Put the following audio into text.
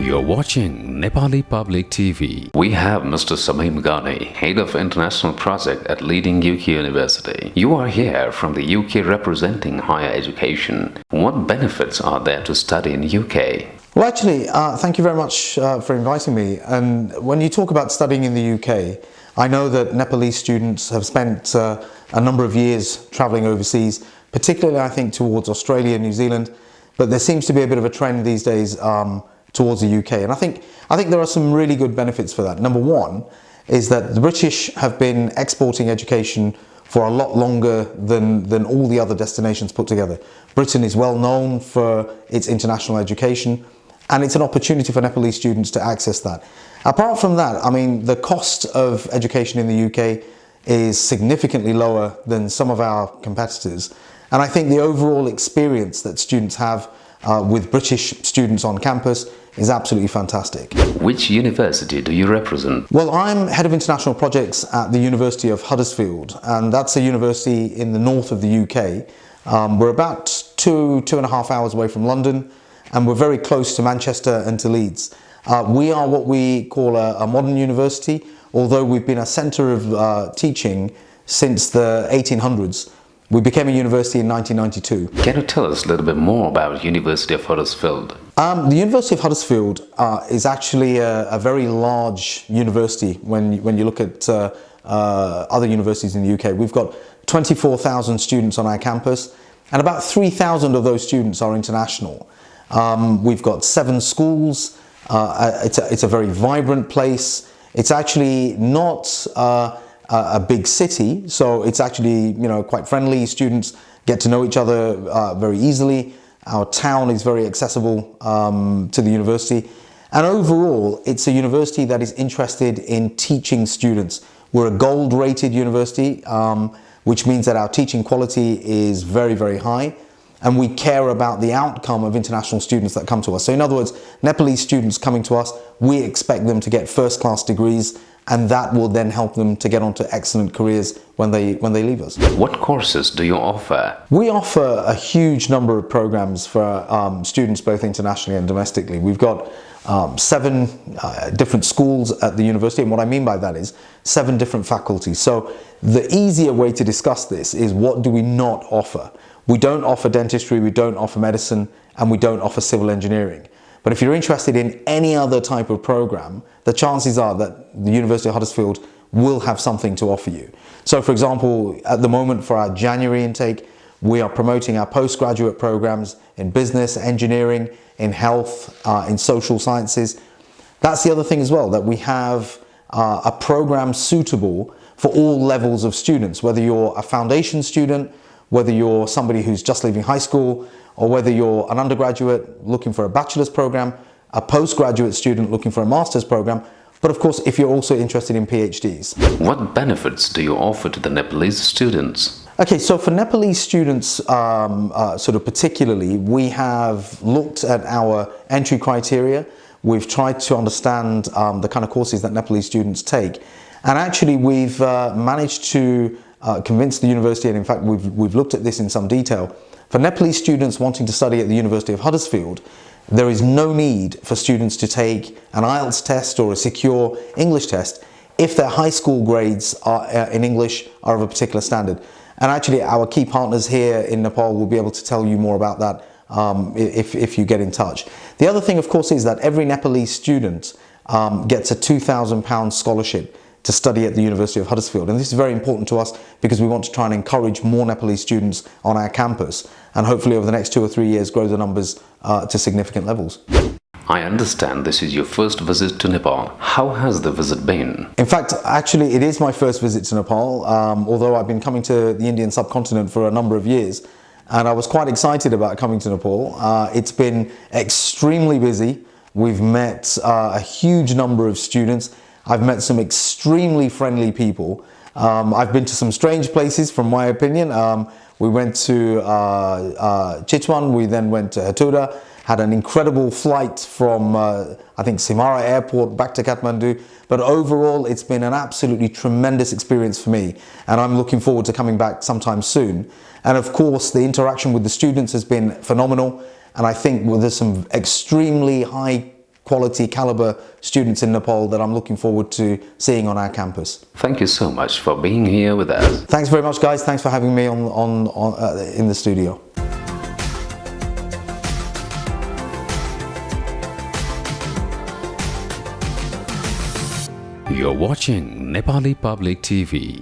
You're watching Nepali Public TV. We have Mr. Shamim Ghani, Head of International Project at leading UK University. You are here from the UK representing higher education. What benefits are there to study in UK? Well, actually, thank you very much for inviting me. And when you talk about studying in the UK, I know that Nepalese students have spent a number of years travelling overseas, particularly I think towards Australia and New Zealand. But there seems to be a bit of a trend these days towards the UK, and I think there are some really good benefits for that. Number one is that the British have been exporting education for a lot longer than all the other destinations put together. Britain is well known for its international education, and it's an opportunity for Nepalese students to access that. Apart from that, I mean, the cost of education in the UK is significantly lower than some of our competitors, and I think the overall experience that students have with British students on campus is absolutely fantastic. Which university do you represent? Well, I'm Head of International Projects at the University of Huddersfield, and that's a university in the north of the UK. We're about two and a half hours away from London, and we're very close to Manchester and to Leeds. We are what we call a modern university, although we've been a centre of teaching since the 1800s. We became a university in 1992. Can you tell us a little bit more about University of Huddersfield? The University of Huddersfield is actually a very large university when you look at other universities in the UK. We've got 24,000 students on our campus, and about 3,000 of those students are international. We've got 7 schools. It's a very vibrant place. It's actually not a big city, so it's actually quite friendly. Students get to know each other very easily. Our town is very accessible to the university, and overall it's a university that is interested in teaching students. We're a gold rated university, which means that our teaching quality is very, very high, and we care about the outcome of international students that come to us. So in other words, Nepalese students coming to us, we expect them to get first-class degrees, and that will then help them to get onto excellent careers when they leave us. What courses do you offer? We offer a huge number of programs for students both internationally and domestically. We've got 7 different schools at the university, and what I mean by that is 7 different faculties. So the easier way to discuss this is, what do we not offer? We don't offer dentistry, we don't offer medicine, and we don't offer civil engineering. But if you're interested in any other type of program, the chances are that the University of Huddersfield will have something to offer you. So for example, at the moment for our January intake, we are promoting our postgraduate programs in business, engineering, in health, in social sciences. That's the other thing as well, that we have a program suitable for all levels of students, whether you're a foundation student, whether you're somebody who's just leaving high school, or whether you're an undergraduate looking for a bachelor's program, a postgraduate student looking for a master's program, but of course if you're also interested in PhDs. What benefits do you offer to the Nepalese students? Okay, so for Nepalese students sort of particularly, we have looked at our entry criteria. We've tried to understand the kind of courses that Nepalese students take, and actually we've managed to convince the university, and in fact we've looked at this in some detail. For Nepalese students wanting to study at the University of Huddersfield, there is no need for students to take an IELTS test or a secure English test if their high school grades in English are of a particular standard. And actually our key partners here in Nepal will be able to tell you more about that if you get in touch. The other thing, of course, is that every Nepalese student gets a £2,000 scholarship to study at the University of Huddersfield, and this is very important to us because we want to try and encourage more Nepalese students on our campus, and hopefully over the next 2 or 3 years grow the numbers to significant levels. I understand this is your first visit to Nepal. How has the visit been? In fact, actually it is my first visit to Nepal, although I've been coming to the Indian subcontinent for a number of years, and I was quite excited about coming to Nepal. It's been extremely busy. We've met a huge number of students. I've met some extremely friendly people. I've been to some strange places, from my opinion. We went to Chitwan, we then went to Hatura, had an incredible flight from, I think, Simara Airport back to Kathmandu. But overall, it's been an absolutely tremendous experience for me, and I'm looking forward to coming back sometime soon. And of course, the interaction with the students has been phenomenal, and I think there's some extremely high quality caliber students in Nepal that I'm looking forward to seeing on our campus. Thank you so much for being here with us. Thanks very much, guys. Thanks for having me in the studio. You're watching Nepali Public TV.